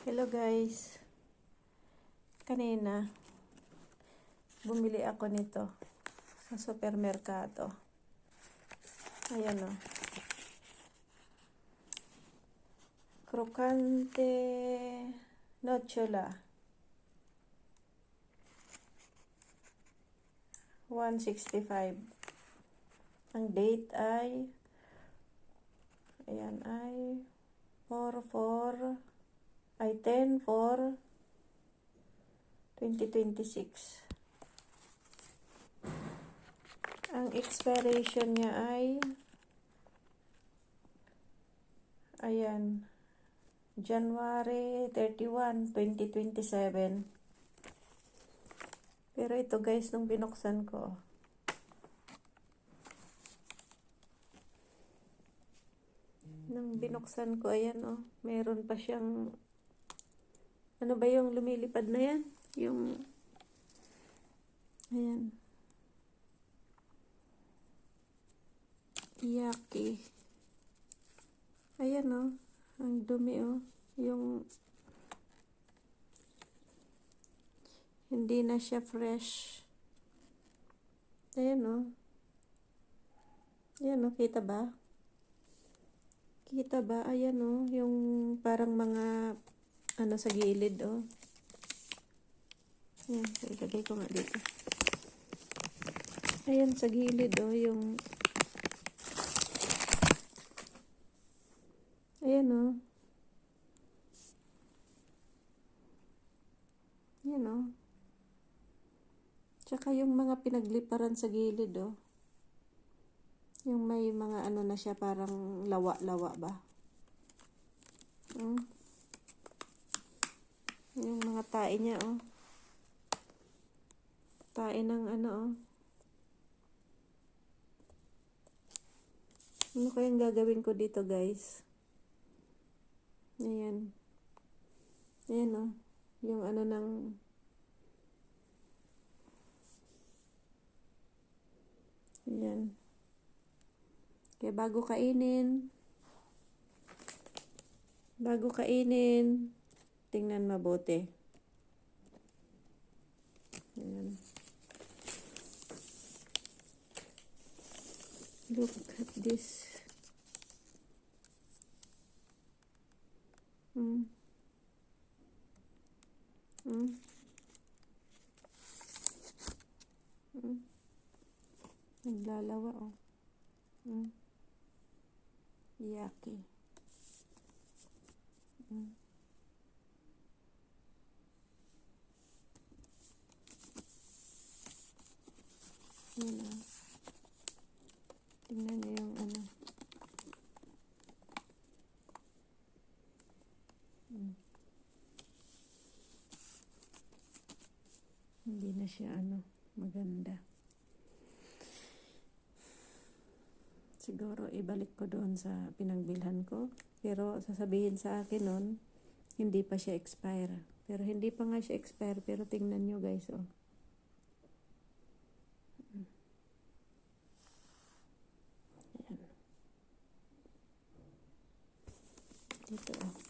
Hello guys. Kanina, bumili ako nito sa supermerkado. Ayan o. Crocante Nocciola. 165. Ang date ay, ayan ay 10/4/2026. Ang expiration niya ay, ayan, January 31, 2027. Pero ito guys, nung binuksan ko, ayan oh, meron pa siyang, ano ba yung lumilipad na yan? Yung, ayan, Yaki. Ayan oh, ang dumi oh, yung, hindi na siya fresh. Ayan oh. Ayan oh, kita ba? Kita ba? Ayan oh, yung parang mga, ano sa gilid oh. Ayan, ilagay ko nga dito. Ayan sa gilid oh, yung, ayan oh. Ayan oh. Tsaka yung mga pinagliparan sa gilid oh. Yung may mga ano na siya, parang lawa-lawa ba? Yung mga tae niya oh. Tae ng ano oh. Ano kayang gagawin ko dito guys? Ayan. Ayan oh. Yung ano ng, ayan. Kaya bago kainin, tingnan mabuti. Ayan. Look at this. Naglalawa oh. Yaki. Yan oh. Tingnan niyo yung ano. Hindi na siya ano, maganda. Siguro ibalik ko doon sa pinagbilhan ko. Pero sasabihin sa akin nun, hindi pa siya expire. Pero hindi pa nga siya expire. Pero tingnan nyo guys oh. Ayan. Dito oh.